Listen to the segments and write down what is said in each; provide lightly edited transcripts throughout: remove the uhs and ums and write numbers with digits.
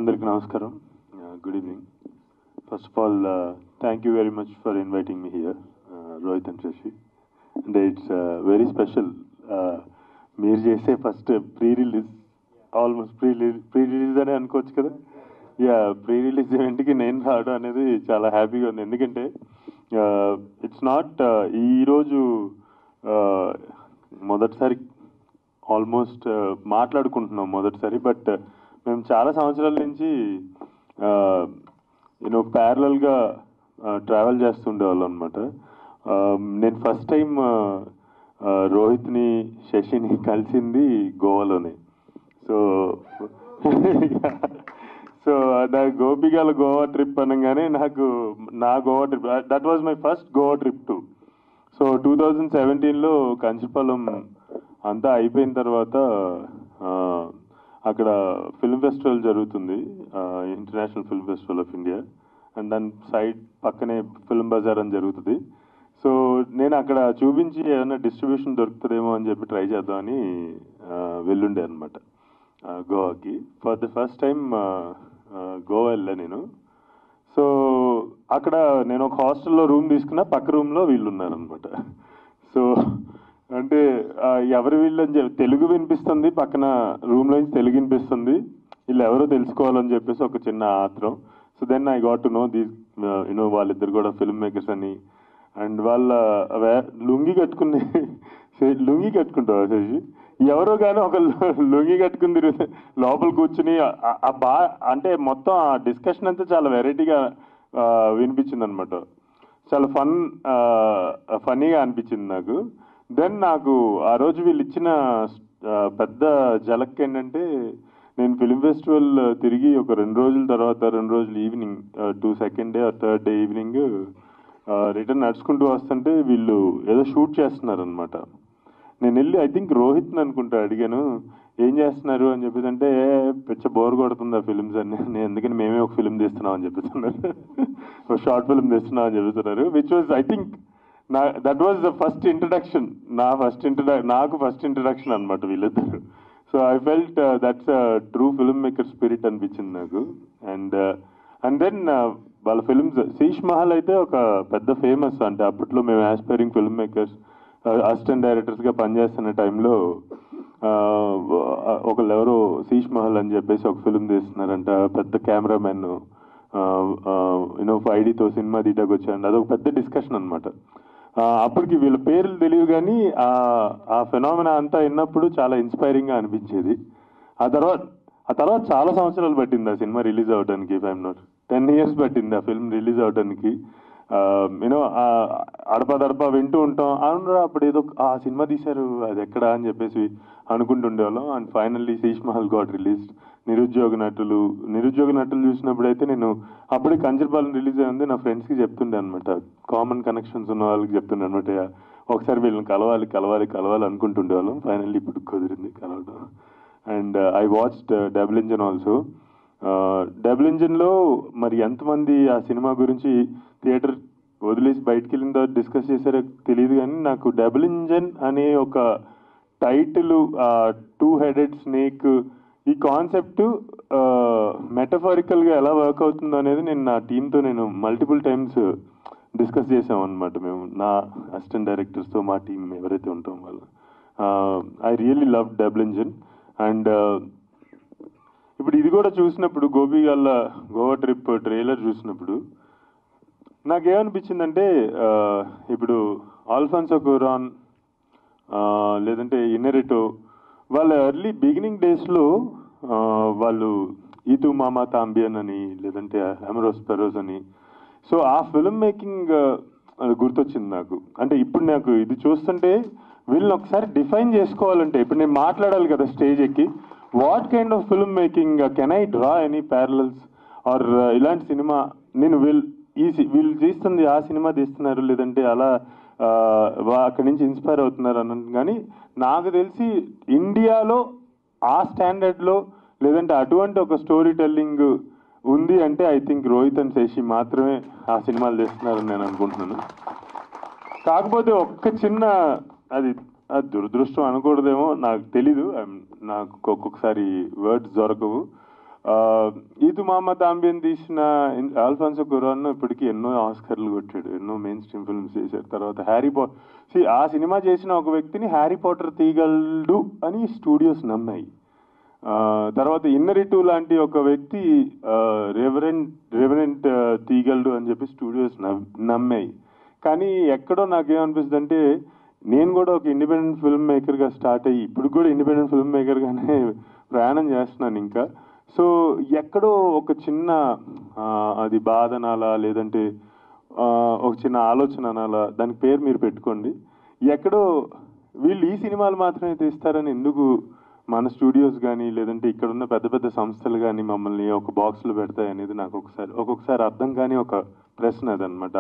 అందరికీ నమస్కారం. Good evening. First of all thank you very much for inviting me here, Rohit and Shashi. And it's very special. మీరు చేసే first pre release, almost pre release అనే అనుకోవచ్చు కదా. Yeah, pre release ఈవెంట్కి నేను రావడం అనేది చాలా హ్యాపీగా ఉంది. ఎందుకంటే ఇట్స్ నాట్ ఈరోజు మొదటిసారి ఆల్మోస్ట్ మాట్లాడుకుంటున్నాం మొదటిసారి. బట్ మేము చాలా సంవత్సరాల నుంచి ప్యారలల్గా ట్రావెల్ చేస్తుండేవాళ్ళం అనమాట. నేను ఫస్ట్ టైం రోహిత్ని, శశిని కలిసింది గోవాలోనే. సో సో గోపిగాల గోవా ట్రిప్ అనగానే నాకు నా Goa trip, that was my first Goa trip too. So 2017లో కంచిపాలెం అంతా అయిపోయిన తర్వాత అక్కడ ఫిల్మ్ ఫెస్టివల్ జరుగుతుంది, international film festival of India. And దాని సైడ్ పక్కనే ఫిల్మ్ బజార్ అని జరుగుతుంది. సో నేను అక్కడ చూపించి ఏదైనా డిస్ట్రిబ్యూషన్ దొరుకుతుందేమో అని చెప్పి ట్రై చేద్దామని వెళ్ళుండే అనమాట గోవాకి. For the first time Goa వెళ్ళా నేను. సో అక్కడ నేను ఒక హాస్టల్లో రూమ్ తీసుకున్నా, పక్క రూమ్లో వీళ్ళు ఉన్నారనమాట. సో అంటే ఎవరు వీళ్ళని చెప్పి తెలుగు వినిపిస్తుంది, పక్కన రూమ్లో నుంచి తెలుగు వినిపిస్తుంది, వీళ్ళు ఎవరో తెలుసుకోవాలని చెప్పేసి ఒక చిన్న ఆత్రం. So then I got to know these వాళ్ళిద్దరు కూడా ఫిల్మ్ మేకర్స్ అని. అండ్ వాళ్ళ లుంగి కట్టుకుంటావా శశి? ఎవరో కానీ ఒక లుంగి కట్టుకుని తిరిగితే లోపల కూర్చుని అంటే మొత్తం ఆ డిస్కషన్ అంతా చాలా వెరైటీగా వినిపించింది అనమాట. చాలా ఫన్నీగా అనిపించింది నాకు. దెన్ నాకు ఆ రోజు వీళ్ళు ఇచ్చిన పెద్ద జలక్ ఏంటంటే, నేను ఫిలిం ఫెస్టివల్ తిరిగి ఒక 2 రోజుల తర్వాత, 2 రోజులు evening, second day or third day evening return నడుచుకుంటూ వస్తుంటే వీళ్ళు ఏదో షూట్ చేస్తున్నారనమాట. నేను వెళ్ళి ఐ థింక్ రోహిత్ని అనుకుంటా అడిగాను, ఏం చేస్తున్నారు అని చెప్పేసి. అంటే పిచ్చ బోర్ కొడుతుంది ఆ ఫిలిమ్స్ అని, నేను ఎందుకని మేమే ఒక ఫిలిం తీస్తున్నాం అని చెప్తున్నారు, ఒక షార్ట్ ఫిలిం తీస్తున్నాం అని చెప్తున్నారు. Which was I think that was the first introduction, నాకు ఫస్ట్ ఇంట్రడక్షన్ అనమాట వీళ్ళిద్దరు. So I felt that's true film maker spirit అనిపించింది నాకు. అండ్ దెన్ వాళ్ళ ఫిల్మ్స్, శీష్ మహల్ అయితే ఒక పెద్ద ఫేమస్. అంటే అప్పట్లో మేము ఆస్పైరింగ్ ఫిల్మ్ మేకర్స్, అసిస్టెంట్ డైరెక్టర్స్గా పనిచేస్తున్న టైంలో ఒకళ్ళెవరో శీష్ మహల్ అని చెప్పేసి ఒక ఫిల్మ్ తీస్తున్నారంట. పెద్ద కెమెరామెన్ 5Dతో సినిమా తీయడానికి వచ్చారండి. అదొక పెద్ద డిస్కషన్ అనమాట. అప్పటికి వీళ్ళ పేర్లు తెలియదు కానీ ఆ ఫెనామినా అంతా విన్నప్పుడు చాలా ఇన్స్పైరింగ్గా అనిపించేది. ఆ తర్వాత చాలా సంవత్సరాలు పట్టింది ఆ సినిమా రిలీజ్ అవడానికి. ఇఫ్ ఐఎమ్ నాట్ 10 years పట్టింది ఆ ఫిల్మ్ రిలీజ్ అవడానికి. అడపదడప వింటూ ఉంటాం, అవునరా అప్పుడు ఏదో ఆ సినిమా తీశారు, అది ఎక్కడ అని చెప్పేసి అనుకుంటుండేవాళ్ళం. And finally Sheesh Mahal got release. నిరుద్యోగ నటులు చూసినప్పుడు అయితే నేను అప్పుడే కంచర్పాలెం రిలీజ్ అయింది, నా ఫ్రెండ్స్కి చెప్తుండే అనమాట, కామన్ కనెక్షన్స్ ఉన్న వాళ్ళకి చెప్తుండే అనమాట, ఒకసారి వీళ్ళని కలవాలి అనుకుంటుండేవాళ్ళం. ఫైనల్లీ ఇప్పుడు కుదిరింది కలవడం. And I watched double engine also. Double ఇంజన్లో మరి ఎంతమంది ఆ సినిమా గురించి థియేటర్ వదిలేసి బయటికి వెళ్ళిన తర్వాత డిస్కస్ చేశారో తెలియదు కానీ, నాకు డబుల్ ఇంజన్ అనే ఒక టైటిల్, 2-headed snake, ఈ కాన్సెప్ట్ మెటఫారికల్గా ఎలా వర్క్ అవుతుందో అనేది నేను నా టీంతో మల్టిపుల్ టైమ్స్ డిస్కస్ చేసాం అనమాట. మేము నా అసిస్టెంట్ డైరెక్టర్స్తో, మా టీం ఎవరైతే ఉంటాం వాళ్ళు. I really love double engine. And ఇప్పుడు ఇది కూడా చూసినప్పుడు, గోపిగాళ్ళ గోవా ట్రిప్ ట్రైలర్ చూసినప్పుడు నాకేమనిపించిందంటే, ఇప్పుడు ఆల్ఫాన్సో క్యూరాన్ లేదంటే ఇన్నెరిటో వాళ్ళ ఎర్లీ బిగినింగ్ డేస్లో వాళ్ళు ఈతు మామా తాంబియన్ అని, లేదంటే అమరోస్ పెరోజ్ అని, సో ఆ ఫిల్మ్ మేకింగ్ గుర్తొచ్చింది నాకు. అంటే ఇప్పుడు నాకు ఇది చూస్తుంటే వీళ్ళని ఒకసారి డిఫైన్ చేసుకోవాలంటే, ఇప్పుడు నేను మాట్లాడాలి కదా స్టేజ్ ఎక్కి, what kind of film making can I draw any parallels or ఇలాంటి సినిమా నేను వీళ్ళు తీస్తుంది ఆ సినిమా తీస్తున్నారు, లేదంటే అలా అక్కడి నుంచి ఇన్స్పైర్ అవుతున్నారు అన్నది. కానీ నాకు తెలిసి ఇండియాలో ఆ స్టాండర్డ్లో లేదంటే అటువంటి ఒక స్టోరీ టెల్లింగ్ ఉంది అంటే I think Rohit and Shashi మాత్రమే ఆ సినిమాలు తీస్తున్నారని నేను అనుకుంటున్నాను. కాకపోతే ఒక్క చిన్న అది దురదృష్టం అనకూడదేమో, నాకు తెలీదు, నాకు ఒక్కొక్కసారి వర్డ్స్ దొరకవు. ఈదు మహమ్మద్ ఆంబియన్ తీసిన అల్ఫాన్సో కురాన్ ఇప్పటికీ ఎన్నో ఆస్కర్లు కొట్టాడు, ఎన్నో మెయిన్ స్ట్రీమ్ ఫిల్మ్స్ చేశాడు. తర్వాత హ్యారీ పాటర్, ఆ సినిమా చేసిన ఒక వ్యక్తిని హ్యారీ పాటర్ తీయగలడు అని స్టూడియోస్ నమ్మాయి. తర్వాత ఇన్నరి టూ లాంటి ఒక వ్యక్తి రెవరెంట్ తీయగలడు అని చెప్పి స్టూడియోస్ నమ్మాయి. కానీ ఎక్కడో నాకేమనిపిస్తుంది అంటే, నేను కూడా ఒక ఇండిపెండెంట్ ఫిల్మ్ మేకర్గా స్టార్ట్ అయ్యి ఇప్పుడు కూడా ఇండిపెండెంట్ ఫిల్మ్ మేకర్గానే ప్రయాణం చేస్తున్నాను ఇంకా. సో ఎక్కడో ఒక చిన్న అది బాధ అనాలా, లేదంటే ఒక చిన్న ఆలోచన అనాలా, దానికి పేరు మీరు పెట్టుకోండి. ఎక్కడో వీళ్ళు ఈ సినిమాలు మాత్రమే తీస్తారని ఎందుకు మన స్టూడియోస్ కానీ లేదంటే ఇక్కడున్న పెద్ద పెద్ద సంస్థలు కానీ మమ్మల్ని ఒక బాక్స్లో పెడతాయి అనేది నాకు ఒక్కొక్కసారి అర్థం కాని ఒక ప్రశ్న అదనమాట.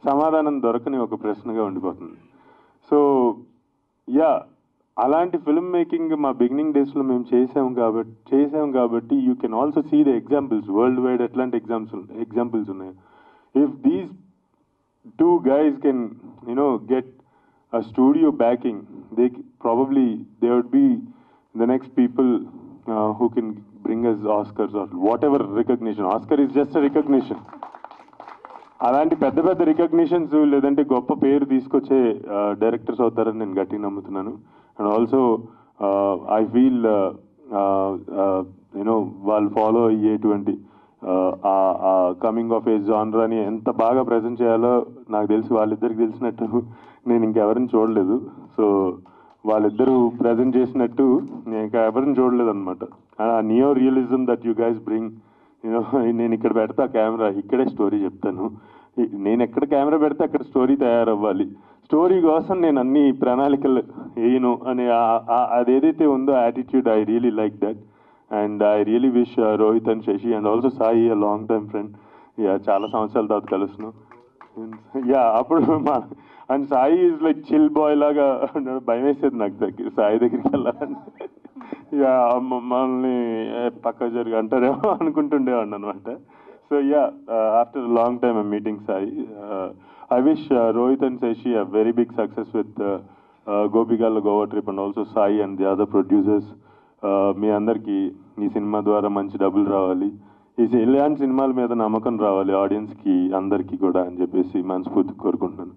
సమాధానం దొరకని ఒక ప్రశ్నగా ఉండిపోతుంది. సో అలాంటి ఫిల్మ్ మేకింగ్ మా బిగినింగ్ డేస్లో మేము చేసాం కాబట్టి you can also see the examples world wide. ఎట్లాంటి ఎగ్జాంపుల్స్ ఉన్నాయి. If these two guys can get a studio backing, they would be the next people who can bring us Oscars or whatever recognition. Oscar is just a recognition. అలాంటి పెద్ద పెద్ద recognitions లేదంటే గొప్ప పేరు తీసుకొచ్చే directors అవుతారని నేను గట్టిగా నమ్ముతున్నాను. అండ్ ఆల్సో ఐ ఫీల్ వాళ్ళు ఫాలో అయ్యేటువంటి కమింగ్ ఆఫ్ ఏజ్ జానరాని ఎంత బాగా ప్రజెంట్ చేయాలో నాకు తెలిసి వాళ్ళిద్దరికి తెలిసినట్టు నేను ఇంకెవరిని చూడలేదు. సో వాళ్ళిద్దరూ ప్రజెంట్ చేసినట్టు నేను ఇంకా ఎవరిని చూడలేదు అనమాట. Neo realism that you guys bring. నేను ఇక్కడ పెడతా కెమెరా, ఇక్కడే స్టోరీ చెప్తాను. నేను ఎక్కడ కెమెరా పెడితే అక్కడ స్టోరీ తయారవ్వాలి. స్టోరీ కోసం నేను అన్ని ప్రణాళికలు వేయను అనే అదేదైతే ఉందో attitude, I really like that. And I really wish Rohit and Shashi and also Sai a long time friend. చాలా సంవత్సరాల తర్వాత కలుస్తున్నాం. అప్పుడు and Sai is like chill boy లాగా భయం వేసేది నాకు సాయి దగ్గరికి వెళ్ళాలని. మమ్మల్ని పక్క జరిగి అంటారేమో అనుకుంటుండేవాడిని అనమాట. So after long time I'm meeting Sai. I wish Rohit and Shashi a very big success with Gopikala Goa trip and also Sai and the other producers. మీ అందరికీ ఈ సినిమా ద్వారా మంచి డబ్బులు రావాలి, ఇలాంటి సినిమాల మీద నమ్మకం రావాలి ఆడియన్స్కి అందరికీ కూడా అని చెప్పేసి మనస్ఫూర్తి కోరుకుంటున్నాను.